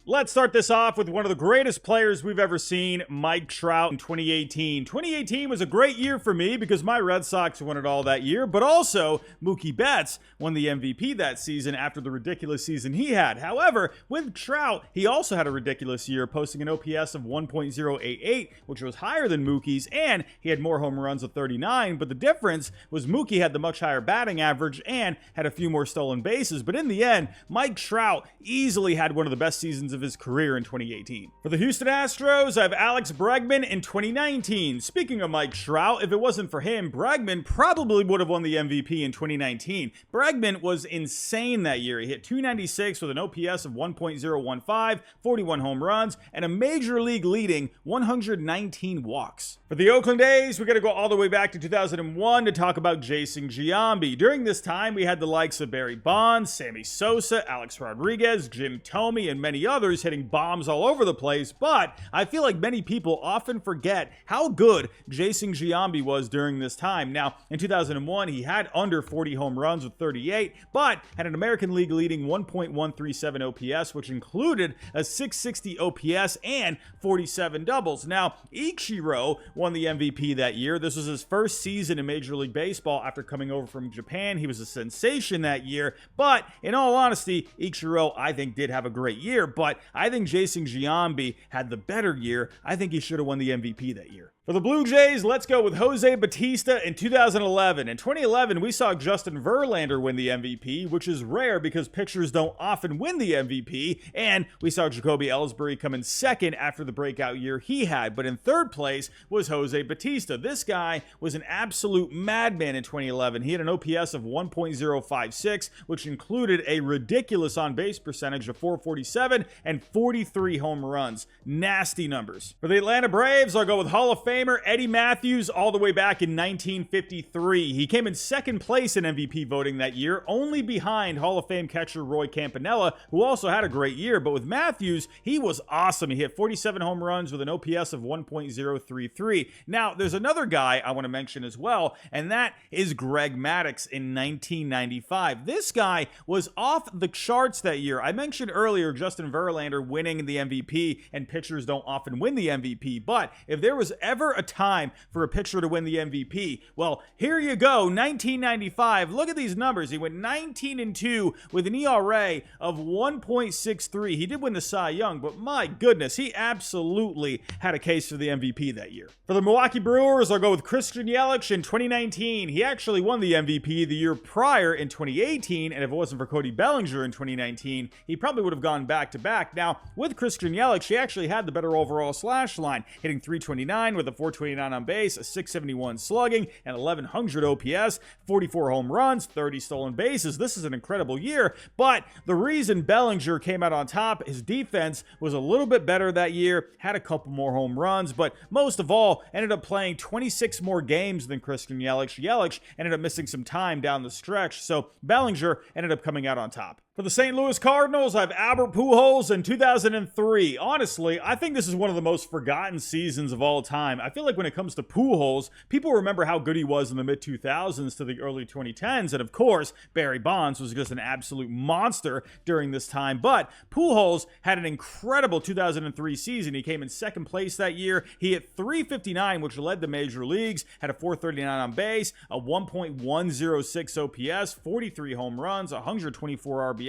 Let's start this off with one of the greatest players we've ever seen, Mike Trout in 2018. 2018 was a great year for me because my Red Sox won it all that year, but also Mookie Betts won the MVP that season after the ridiculous season he had. However, with Trout, he also had a ridiculous year, posting an OPS of 1.088, which was higher than Mookie's, and he had more home runs of 39, but the difference was Mookie had the much higher batting average and had a few more stolen bases, but in the end, Mike Trout easily had one of the best seasons of his career in 2018. For the Houston Astros, I have Alex Bregman in 2019. Speaking of Mike Trout, if it wasn't for him, Bregman probably would have won the MVP in 2019. Bregman was insane that year. He hit .296 with an OPS of 1.015, 41 home runs, and a major league leading 119 walks. For the Oakland A's, we got to go all the way back to 2001 to talk about Jason Giambi. During this time, we had the likes of Barry Bonds, Sammy Sosa, Alex Rodriguez, Jim Thome, and many others hitting bombs all over the place, but I feel like many people often forget how good Jason Giambi was during this time. Now, in 2001, he had under 40 home runs with 38, but had an American League leading 1.137 OPS, which included a 660 OPS and 47 doubles. Now, Ichiro won the MVP that year. This was his first season in Major League Baseball after coming over from Japan. He was a sensation that year, but in all honesty, Ichiro, I think, did have a great year, but I think Jason Giambi had the better year. I think he should have won the MVP that year. For the Blue Jays, let's go with Jose Batista in 2011. In 2011, we saw Justin Verlander win the MVP, which is rare because pitchers don't often win the MVP, and we saw Jacoby Ellsbury come in second after the breakout year he had, but in third place was Jose Batista. This guy was an absolute madman in 2011. He had an OPS of 1.056, which included a ridiculous on-base percentage of 447 and 43 home runs. Nasty numbers. For the Atlanta Braves, I'll go with Hall of Famer Eddie Matthews all the way back in 1953. He came in second place in MVP voting that year, only behind Hall of Fame catcher Roy Campanella, who also had a great year. But with Matthews, he was awesome. He hit 47 home runs with an OPS of 1.033. Now, there's another guy I want to mention as well, and that is Greg Maddux in 1995. This guy was off the charts that year. I mentioned earlier Justin Verlander winning the MVP, and pitchers don't often win the MVP, but if there was ever a time for a pitcher to win the MVP, well, here you go, 1995. Look at these numbers. He went 19-2 with an ERA of 1.63. He did win the Cy Young, but my goodness, he absolutely had a case for the MVP that year. For the Milwaukee Brewers, I'll go with Christian Yelich in 2019. He actually won the MVP the year prior in 2018, and if it wasn't for Cody Bellinger in 2019, he probably would have gone back-to-back. Now, with Christian Yelich, he actually had the better overall slash line, hitting .329 with a 429 on base, a 671 slugging, and 1100 OPS, 44 home runs, 30 stolen bases. This is an incredible year, but the reason Bellinger came out on top, his defense was a little bit better that year, had a couple more home runs, but most of all, ended up playing 26 more games than Christian Yelich. Yelich ended up missing some time down the stretch, so Bellinger ended up coming out on top. For the St. Louis Cardinals, I have Albert Pujols in 2003. Honestly, I think this is one of the most forgotten seasons of all time. I feel like when it comes to Pujols, people remember how good he was in the mid-2000s to the early 2010s, and of course, Barry Bonds was just an absolute monster during this time, but Pujols had an incredible 2003 season. He came in second place that year. He hit .359, which led the major leagues, had a 439 on base, a 1.106 OPS, 43 home runs, 124 RBIs.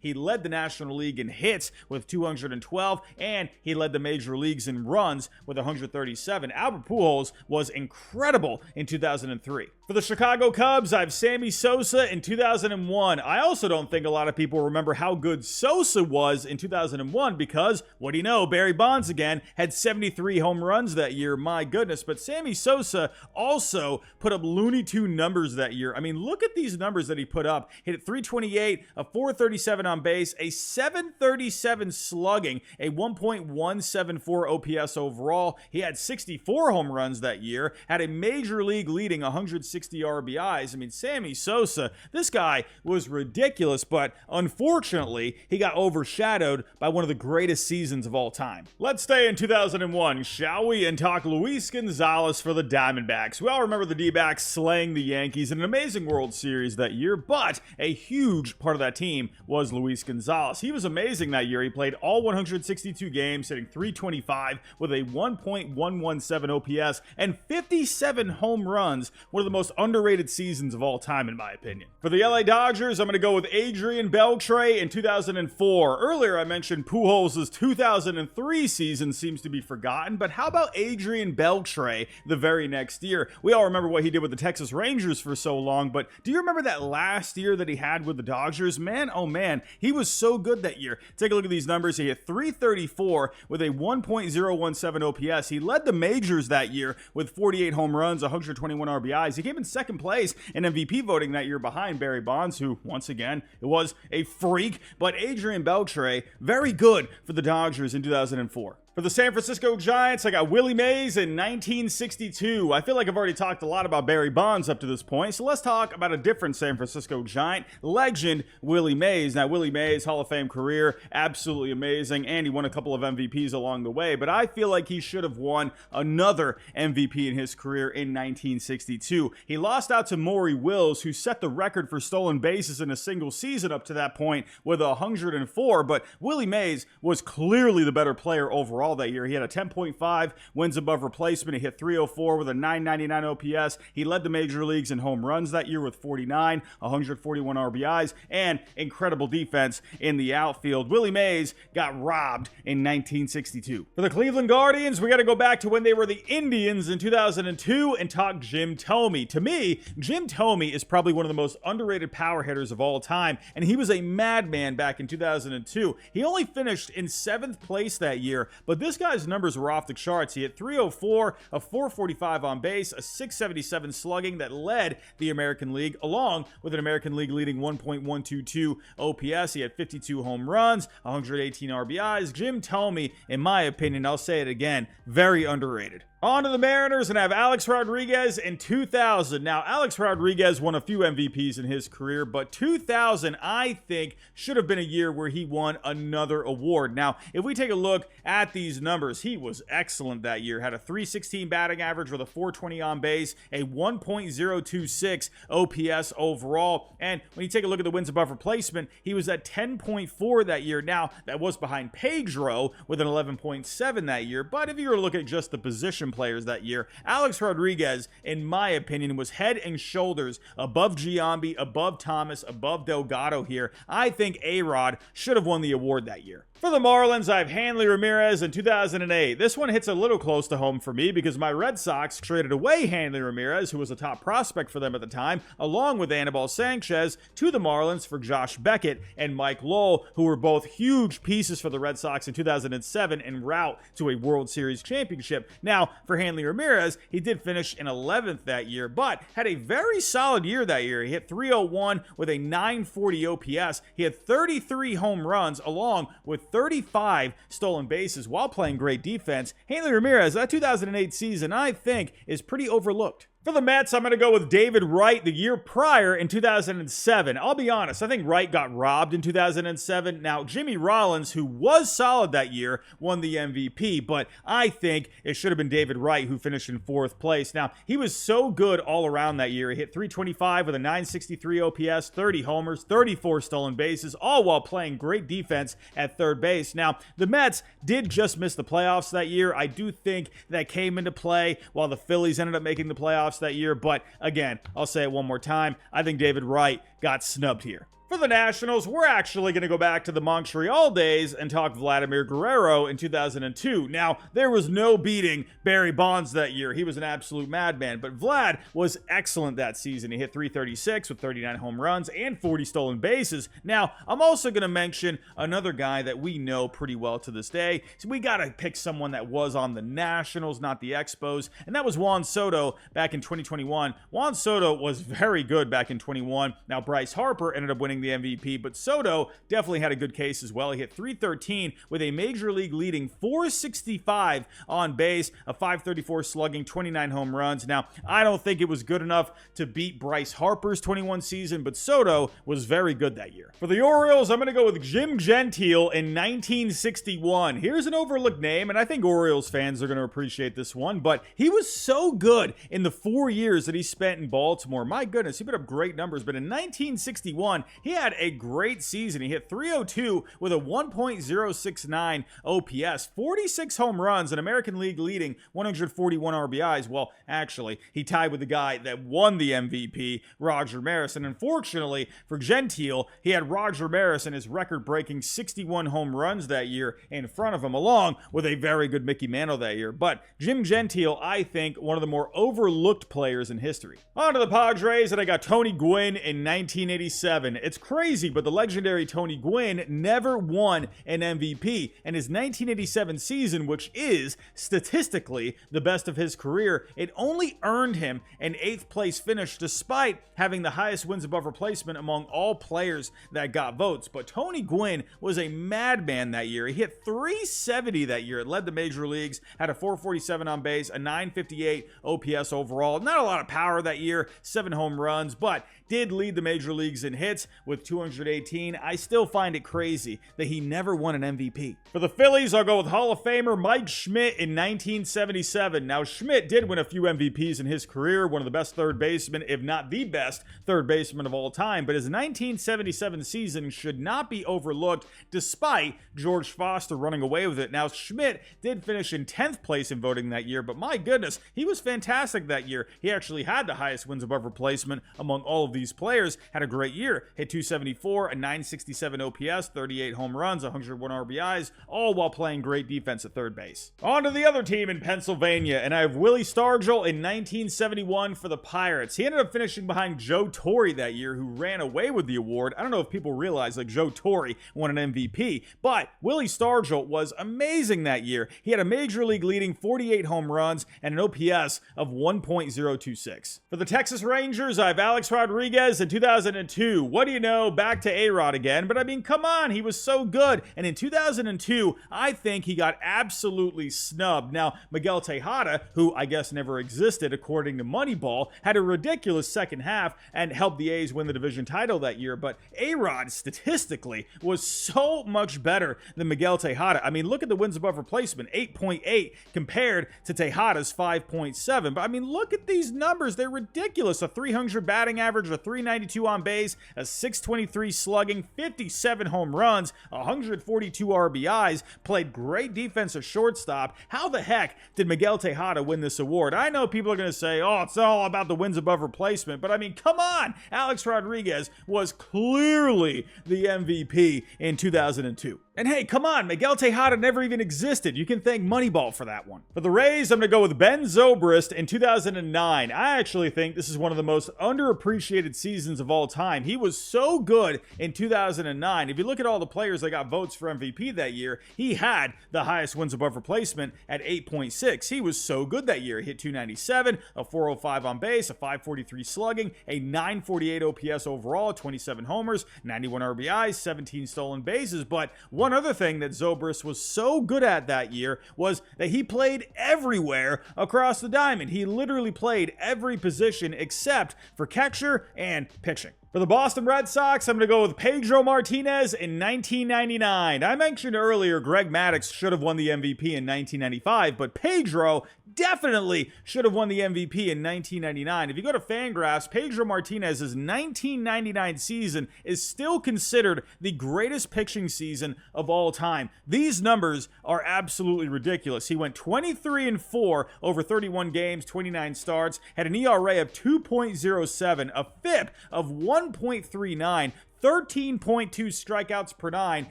He led the National League in hits with 212, and he led the major leagues in runs with 137. Albert Pujols was incredible in 2003. For the Chicago Cubs, I have Sammy Sosa in 2001. I also don't think a lot of people remember how good Sosa was in 2001 because, what do you know, Barry Bonds again had 73 home runs that year. My goodness. But Sammy Sosa also put up Looney Tune numbers that year. I mean, look at these numbers that he put up. Hit at .328, a 437 on base, a 737 slugging, a 1.174 OPS overall. He had 64 home runs that year, had a major league leading 106 160 RBIs. I mean, Sammy Sosa, this guy was ridiculous, but unfortunately, he got overshadowed by one of the greatest seasons of all time. Let's stay in 2001, shall we, and talk Luis Gonzalez for the Diamondbacks. We all remember the D-backs slaying the Yankees in an amazing World Series that year, but a huge part of that team was Luis Gonzalez. He was amazing that year. He played all 162 games, hitting .325 with a 1.117 OPS and 57 home runs. One of the most underrated seasons of all time, in my opinion. For the LA Dodgers, I'm going to go with Adrien Beltre in 2004. Earlier, I mentioned Pujols' 2003 season seems to be forgotten, but how about Adrien Beltre the very next year? We all remember what he did with the Texas Rangers for so long, but do you remember that last year that he had with the Dodgers? Man, oh man, he was so good that year. Take a look at these numbers. He hit .334 with a 1.017 OPS. He led the majors that year with 48 home runs, 121 RBIs. He came in second place in MVP voting that year behind Barry Bonds, who, once again, it was a freak, but Adrien Beltre, very good for the Dodgers in 2004. For the San Francisco Giants, I got Willie Mays in 1962. I feel like I've already talked a lot about Barry Bonds up to this point, so let's talk about a different San Francisco Giant, legend Willie Mays. Now, Willie Mays, Hall of Fame career, absolutely amazing, and he won a couple of MVPs along the way, but I feel like he should have won another MVP in his career in 1962. He lost out to Maury Wills, who set the record for stolen bases in a single season up to that point with 104, but Willie Mays was clearly the better player overall that year. He had a 10.5 wins above replacement. He hit .304 with a 999 OPS. He led the major leagues in home runs that year with 49, 141 RBIs, and incredible defense in the outfield. Willie Mays got robbed in 1962. For the Cleveland Guardians, we got to go back to when they were the Indians in 2002 and talk Jim Thome. To me, Jim Thome is probably one of the most underrated power hitters of all time, and he was a madman back in 2002. He only finished in 7th place that year, but this guy's numbers were off the charts. He hit .304, a .445 on base, a .677 slugging that led the American League, along with an American League leading 1.122 OPS. He had 52 home runs, 118 RBIs. Jim Thome, in my opinion, I'll say it again, very underrated. On to the Mariners, and I have Alex Rodriguez in 2000. Now, Alex Rodriguez won a few MVPs in his career, but 2000, I think, should have been a year where he won another award. Now, if we take a look at these numbers, he was excellent that year. Had a .316 batting average with a .420 on base, a 1.026 OPS overall. And when you take a look at the wins above replacement, he was at 10.4 that year. Now, that was behind Pedro with an 11.7 that year. But if you were to look at just the position players that year, Alex Rodriguez, in my opinion, was head and shoulders above Giambi, above Thomas, above Delgado here. I think A-Rod should have won the award that year. For the Marlins, I have Hanley Ramirez in 2008. This one hits a little close to home for me because my Red Sox traded away Hanley Ramirez, who was a top prospect for them at the time, along with Anibal Sanchez, to the Marlins for Josh Beckett and Mike Lowell, who were both huge pieces for the Red Sox in 2007 en route to a World Series championship. Now, for Hanley Ramirez, he did finish in 11th that year, but had a very solid year that year. He hit .301 with a 940 OPS. He had 33 home runs along with 35 stolen bases while playing great defense. Hanley Ramirez, that 2008 season, I think, is pretty overlooked. For the Mets, I'm going to go with David Wright the year prior in 2007. I'll be honest, I think Wright got robbed in 2007. Now, Jimmy Rollins, who was solid that year, won the MVP, but I think it should have been David Wright who finished in 4th place. Now, he was so good all around that year. He hit .325 with a 963 OPS, 30 homers, 34 stolen bases, all while playing great defense at third base. Now, the Mets did just miss the playoffs that year. I do think that came into play while the Phillies ended up making the playoffs that year, but again, I'll say it one more time, I think David Wright got snubbed here. For the Nationals, we're actually going to go back to the Montreal days and talk Vladimir Guerrero in 2002. Now, there was no beating Barry Bonds that year. He was an absolute madman, but Vlad was excellent that season. He hit .336 with 39 home runs and 40 stolen bases. Now, I'm also going to mention another guy that we know pretty well to this day. So we got to pick someone that was on the Nationals, not the Expos, and that was Juan Soto back in 2021. Juan Soto was very good back in 21. Now, Bryce Harper ended up winning the MVP, but Soto definitely had a good case as well. He hit .313 with a major league leading .465 on base, a .534 slugging, 29 home runs. Now, I don't think it was good enough to beat Bryce Harper's 21 season, but Soto was very good that year. For the Orioles, I'm going to go with Jim Gentile in 1961. Here's an overlooked name, and I think Orioles fans are going to appreciate this one, but he was so good in the 4 years that he spent in Baltimore. My goodness, he put up great numbers, but in 1961, he had a great season. He hit .302 with a 1.069 OPS, 46 home runs, an American League leading 141 RBIs. Well, actually, he tied with the guy that won the MVP, Roger Maris, and unfortunately for Gentile, he had Roger Maris and his record-breaking 61 home runs that year in front of him, along with a very good Mickey Mantle that year. But Jim Gentile, I think, one of the more overlooked players in history. On to the Padres, and I got Tony Gwynn in 1987. It's crazy, but the legendary Tony Gwynn never won an MVP, and his 1987 season, which is statistically the best of his career, it only earned him an 8th place finish despite having the highest wins above replacement among all players that got votes. But Tony Gwynn was a madman that year. He hit .370 that year. It led the major leagues, had a .447 on base, a .958 OPS overall. Not a lot of power that year, 7 home runs, but did lead the major leagues in hits with 218. I still find it crazy that he never won an MVP. For the Phillies, I'll go with Hall of Famer Mike Schmidt in 1977. Now, Schmidt did win a few MVPs in his career, one of the best third basemen, if not the best third baseman of all time, but his 1977 season should not be overlooked despite George Foster running away with it. Now, Schmidt did finish in 10th place in voting that year, but my goodness, he was fantastic that year. He actually had the highest wins above replacement among all of these players, had a great year, hit .274, a .967 OPS, 38 home runs, 101 RBIs, all while playing great defense at third base. On to the other team in Pennsylvania, and I have Willie Stargell in 1971 for the Pirates. He ended up finishing behind Joe Torre that year, who ran away with the award. I don't know if people realize, like, Joe Torre won an MVP, but Willie Stargell was amazing that year. He had a major league leading 48 home runs and an OPS of 1.026. For the Texas Rangers, I have Alex Rodriguez in 2002. What do you know? Back to A-Rod again. But I mean, come on, he was so good. And in 2002, I think he got absolutely snubbed. Now, Miguel Tejada, who I guess never existed according to Moneyball, had a ridiculous second half and helped the A's win the division title that year. But A-Rod statistically was so much better than Miguel Tejada. I mean, look at the wins above replacement, 8.8 compared to Tejada's 5.7. But I mean, look at these numbers. They're ridiculous. A 300 batting average, a 392 on base, a 623 slugging, 57 home runs, 142 RBIs, played great defense at shortstop. How the heck did Miguel Tejada win this award? I know people are going to say, oh, it's all about the wins above replacement, but I mean, come on. Alex Rodriguez was clearly the MVP in 2002. And hey, come on, Miguel Tejada never even existed. You can thank Moneyball for that one. For the Rays, I'm going to go with Ben Zobrist in 2009. I actually think this is one of the most underappreciated seasons of all time. He was so good in 2009. If you look at all the players that got votes for MVP that year, he had the highest wins above replacement at 8.6. He was so good that year. He hit .297, a 405 on base, a 543 slugging, a 948 OPS overall, 27 homers, 91 RBIs, 17 stolen bases. But one other thing that Zobrist was so good at that year was that he played everywhere across the diamond. He literally played every position except for catcher and pitching. For the Boston Red Sox, I'm going to go with Pedro Martinez in 1999. I mentioned earlier Greg Maddux should have won the MVP in 1995, but Pedro definitely should have won the MVP in 1999. If you go to Fangraphs, Pedro Martinez's 1999 season is still considered the greatest pitching season of all time. These numbers are absolutely ridiculous. He went 23-4 over 31 games, 29 starts, had an ERA of 2.07, a FIP of 1.39, 13.2 strikeouts per 9,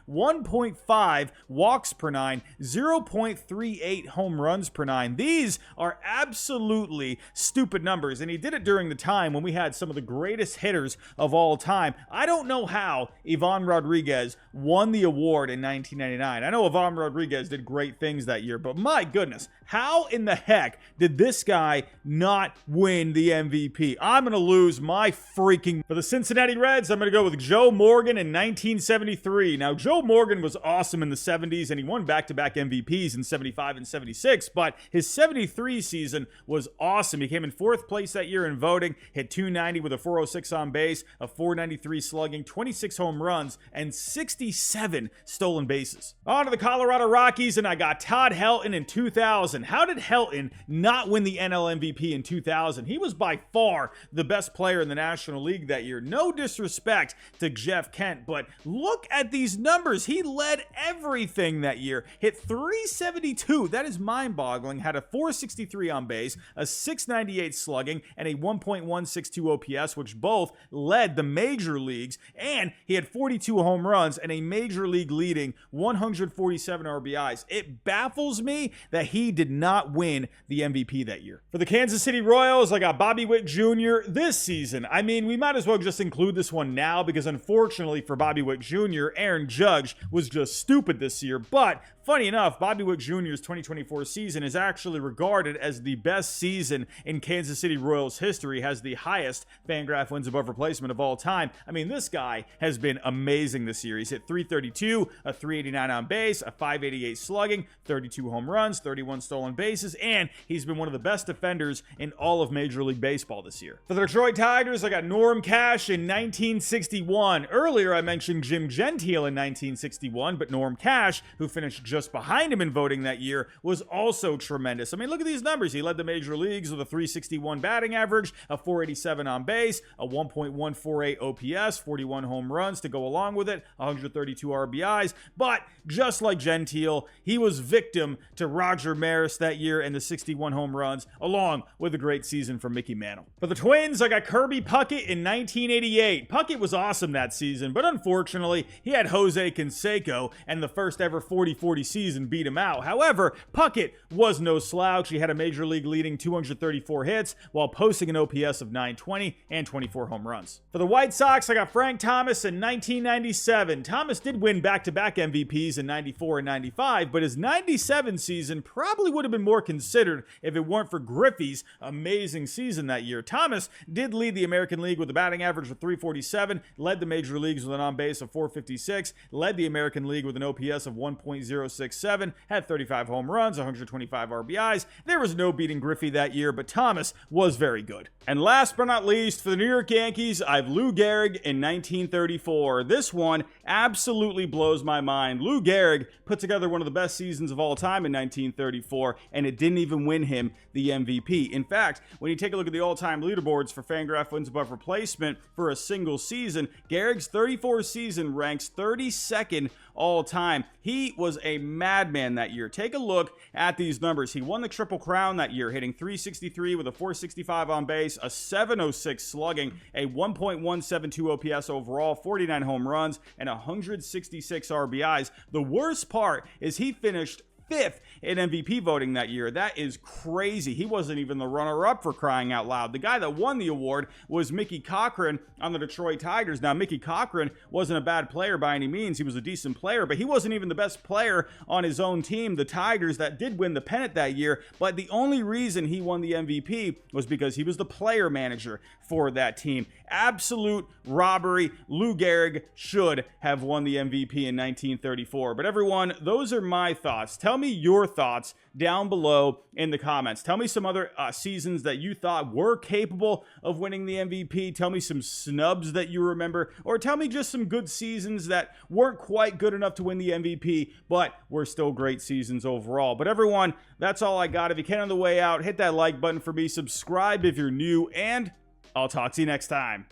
1.5 walks per 9, 0.38 home runs per 9. These are absolutely stupid numbers, and he did it during the time when we had some of the greatest hitters of all time. I don't know how Ivan Rodriguez won the award in 1999. I know Ivan Rodriguez did great things that year, but my goodness, how in the heck did this guy not win the MVP? I'm going to lose my freaking... For the Cincinnati Reds, I'm going to go with Joe Morgan in 1973. Now, Joe Morgan was awesome in the 70s, and he won back-to-back MVPs in 75 and 76, but his 73 season was awesome. He came in 4th place that year in voting, hit .290 with a .406 on base, a .493 slugging, 26 home runs, and 67 stolen bases. On to the Colorado Rockies, and I got Todd Helton in 2000. How did Helton not win the NL MVP in 2000? He was by far the best player in the National League that year. No disrespect to Jeff Kent, but look at these numbers. He led everything that year. Hit .372. That is mind-boggling. Had a .463 on base, a .698 slugging, and a 1.162 OPS, which both led the major leagues. And he had 42 home runs and a major league leading 147 RBIs. It baffles me that he did not win the MVP that year. For the Kansas City Royals, I got Bobby Witt Jr. this season. I mean, we might as well just include this one now because unfortunately for Bobby Witt Jr., Aaron Judge was just stupid this year. But funny enough, Bobby Witt Jr.'s 2024 season is actually regarded as the best season in Kansas City Royals history, has the highest Fangraph wins above replacement of all time. I mean, this guy has been amazing this year. He's hit .332, a .389 on base, a .588 slugging, 32 home runs, 31 stolen bases, and he's been one of the best defenders in all of Major League Baseball this year. For the Detroit Tigers, I got Norm Cash in 1961. Earlier, I mentioned Jim Gentile in 1961, but Norm Cash, who finished just behind him in voting that year, was also tremendous. I mean, look at these numbers. He led the major leagues with a .361 batting average, a .487 on base, a 1.148 OPS, 41 home runs to go along with it, 132 RBIs. But just like Gentile, he was victim to Roger Maris that year and the 61 home runs, along with a great season from Mickey Mantle. For the Twins, I got Kirby Puckett in 1988. Puckett was awesome that season, but unfortunately, he had Jose Canseco, and the first ever 40-40 season beat him out. However, Puckett was no slouch. He had a major league leading 234 hits while posting an OPS of .920 and 24 home runs. For the White Sox, I got Frank Thomas in 1997. Thomas did win back-to-back MVPs in 94 and 95, but his 97 season probably would have been more considered if it weren't for Griffey's amazing season that year. Thomas did lead the American League with a batting average of .347, led the major leagues with an on-base of .456, led the American League with an OPS of 1.067, had 35 home runs, 125 RBIs. There was no beating Griffey that year, but Thomas was very good. And last but not least, for the New York Yankees, I have Lou Gehrig in 1934. This one absolutely blows my mind. Lou Gehrig put together one of the best seasons of all time in 1934, and it didn't even win him the MVP. In fact, when you take a look at the all-time leaderboards for Fangraph wins above replacement for a single season, Gehrig's 34 season ranks 32nd all time. He was a madman that year. Take a look at these numbers. He won the Triple Crown that year, hitting .363 with a .465 on base, a .706 slugging, a 1.172 OPS overall, 49 home runs, and 166 RBIs. The worst part is he finished 5th in MVP voting that year. That is crazy. He wasn't even the runner-up, for crying out loud. The guy that won the award was Mickey Cochrane on the Detroit Tigers. Now, Mickey Cochrane wasn't a bad player by any means. He was a decent player, but he wasn't even the best player on his own team, the Tigers, that did win the pennant that year. But the only reason he won the MVP was because he was the player manager for that team. Absolute robbery. Lou Gehrig should have won the MVP in 1934. But everyone, those are my thoughts. Tell me your thoughts down below in the comments. Tell me some other seasons that you thought were capable of winning the MVP. Tell me some snubs that you remember, or tell me just some good seasons that weren't quite good enough to win the MVP, but were still great seasons overall. But everyone, that's all I got. If you can on the way out, hit that like button for me, subscribe if you're new, and I'll talk to you next time.